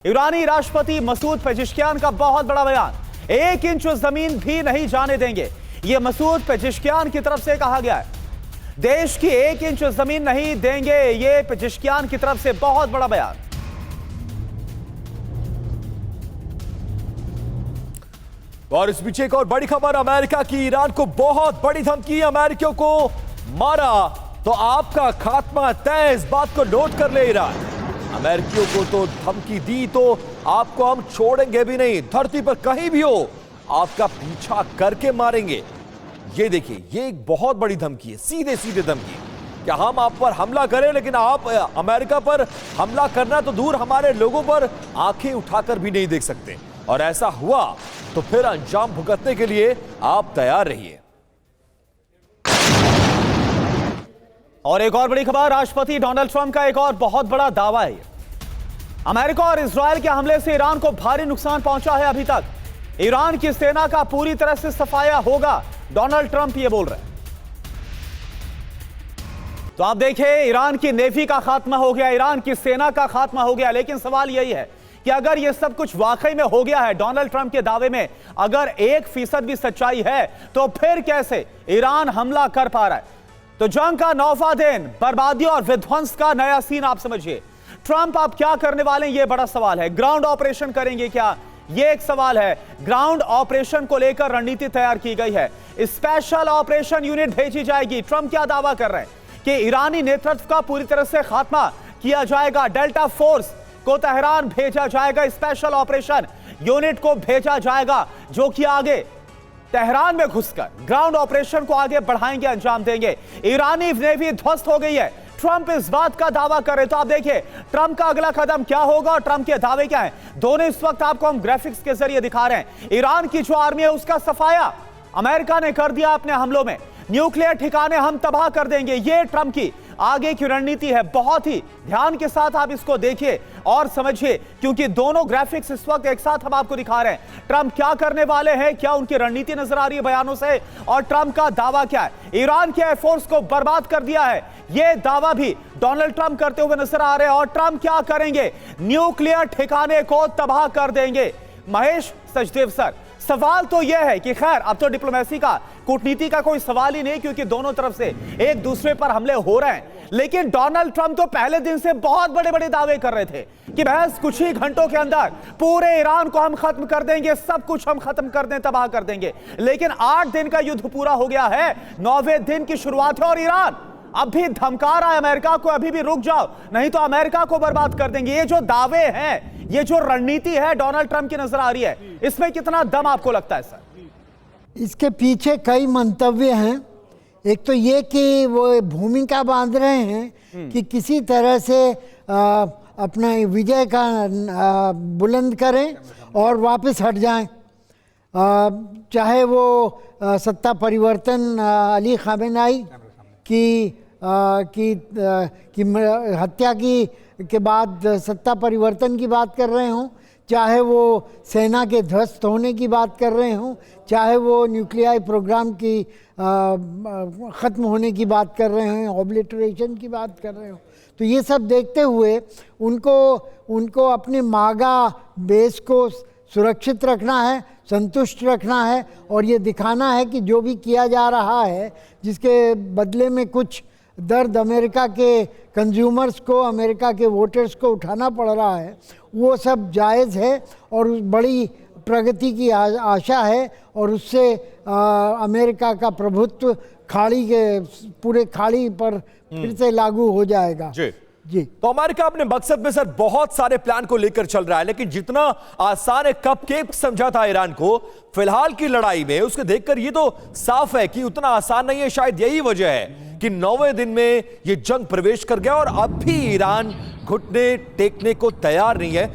ईरानी राष्ट्रपति मसूद पेजिशकियान का बहुत बड़ा बयान, 1 इंच जमीन भी नहीं जाने देंगे। यह मसूद पेजिशकियान की तरफ से कहा गया है। देश की 1 इंच जमीन नहीं देंगे, यह पेजिशकियान की तरफ से बहुत बड़ा बयान। और इस बीच एक और बड़ी खबर, अमेरिका की ईरान को बहुत बड़ी धमकी। अमेरिकियों को मारा तो आपका खात्मा तय, इस बात को नोट कर ले ईरान। अमेरिकियों को तो धमकी दी तो आपको हम छोड़ेंगे भी नहीं, धरती पर कहीं भी हो आपका पीछा करके मारेंगे। ये देखिए, ये एक बहुत बड़ी धमकी है, सीधे सीधे धमकी कि हम आप पर हमला करें, लेकिन आप अमेरिका पर हमला करना तो दूर, हमारे लोगों पर आंखें उठाकर भी नहीं देख सकते। और ऐसा हुआ तो फिर अंजाम भुगतने के लिए आप तैयार रहिए। और एक और बड़ी खबर, राष्ट्रपति डोनाल्ड ट्रंप का एक और बहुत बड़ा दावा है। अमेरिका और इजरायल के हमले से ईरान को भारी नुकसान पहुंचा है। अभी तक ईरान की सेना का पूरी तरह से सफाया होगा, डोनाल्ड ट्रंप ये बोल रहे हैं। तो आप देखिए, ईरान की नेवी का खात्मा हो गया, ईरान की सेना का खात्मा हो गया। लेकिन सवाल यही है कि अगर यह सब कुछ वाकई में हो गया है, डोनाल्ड ट्रंप के दावे में अगर 1% भी सच्चाई है, तो फिर कैसे ईरान हमला कर पा रहा है? तो जंग का 9वां दिन, बर्बादी और विध्वंस का नया सीन आप समझिए। ट्रंप आप क्या करने वाले हैं, यह बड़ा सवाल है। ग्राउंड ऑपरेशन करेंगे क्या, यह एक सवाल है। ग्राउंड ऑपरेशन को लेकर रणनीति तैयार की गई है, स्पेशल ऑपरेशन यूनिट भेजी जाएगी। ट्रंप क्या दावा कर रहे हैं कि ईरानी नेतृत्व का पूरी तरह से खात्मा किया जाएगा, डेल्टा फोर्स को तेहरान भेजा जाएगा, स्पेशल ऑपरेशन यूनिट को भेजा जाएगा, जो कि आगे तेहरान में घुसकर ग्राउंड ऑपरेशन को आगे बढ़ाएंगे, अंजाम देंगे। ईरानी नेवी ध्वस्त हो गई है, ट्रंप इस बात का दावा कर रहे। तो आप देखिए ट्रंप का अगला कदम क्या होगा और ट्रंप के दावे क्या हैं, दोनों इस वक्त आपको हम ग्राफिक्स के जरिए दिखा रहे हैं। ईरान की जो आर्मी है उसका सफाया अमेरिका ने कर दिया अपने हमलों में, न्यूक्लियर ठिकाने हम तबाह कर देंगे। यह ट्रंप की आगे की रणनीति है। बहुत ही ध्यान के साथ आप इसको देखिए और समझिए, क्योंकि दोनों ग्राफिक्स इस वक्त एक साथ हम आपको दिखा रहे हैं। ट्रंप क्या करने वाले हैं, क्या उनकी रणनीति नजर आ रही है बयानों से, और ट्रंप का दावा क्या है। ईरान के एयरफोर्स को बर्बाद कर दिया है, यह दावा भी डोनाल्ड ट्रंप करते हुए नजर आ रहे हैं। और ट्रंप क्या करेंगे, न्यूक्लियर ठिकाने को तबाह कर देंगे। महेश सचदेव सर, सवाल तो यह है कि खैर अब तो डिप्लोमेसी का, कूटनीति का कोई सवाल ही नहीं, क्योंकि दोनों तरफ से एक दूसरे पर हमले हो रहे हैं। लेकिन डोनाल्ड ट्रंप तो पहले दिन से बहुत बड़े बड़े दावे कर रहे थे कि बहस कुछ ही घंटों के अंदर पूरे ईरान को हम खत्म कर देंगे, सब कुछ हम खत्म कर दें, तबाह कर देंगे। लेकिन 8 दिन का युद्ध पूरा हो गया है, 9वें दिन की शुरुआत है और ईरान अब भी धमका रहा है अमेरिका को, अभी भी रुक जाओ नहीं तो अमेरिका को बर्बाद कर देंगे। ये जो दावे हैं, ये जो रणनीति है डोनाल्ड ट्रंप की नजर आ रही है, इसमें कितना दम आपको लगता है सर? इसके पीछे कई मंतव्य हैं। एक तो ये कि वो भूमिका बांध रहे हैं कि किसी तरह से अपना विजय का बुलंद करें और वापस हट जाएं। चाहे वो सत्ता परिवर्तन अली खामेनेई की हत्या के बाद सत्ता परिवर्तन की बात कर रहे हों, चाहे वो सेना के ध्वस्त होने की बात कर रहे हों, चाहे वो न्यूक्लियर प्रोग्राम की ख़त्म होने की बात कर रहे हैं, ऑब्लिटरेशन की बात कर रहे हों। तो ये सब देखते हुए उनको अपने मागा बेस को सुरक्षित रखना है, संतुष्ट रखना है, और ये दिखाना है कि जो भी किया जा रहा है, जिसके बदले में कुछ दर्द अमेरिका के कंज्यूमर्स को, अमेरिका के वोटर्स को उठाना पड़ रहा है, वो सब जायज़ है और बड़ी प्रगति की आशा है। और उससे अमेरिका का प्रभुत्व खाड़ी के पूरे खाड़ी पर फिर से लागू हो जाएगा। जी, तो अमेरिका अपने मकसद में सर बहुत सारे प्लान को लेकर चल रहा है, लेकिन जितना आसान है कपकेक समझा था ईरान को, फिलहाल की लड़ाई में उसके देखकर ये तो साफ है कि उतना आसान नहीं है। शायद यही वजह है कि 9वें दिन में ये जंग प्रवेश कर गया और अब भी ईरान घुटने टेकने को तैयार नहीं है।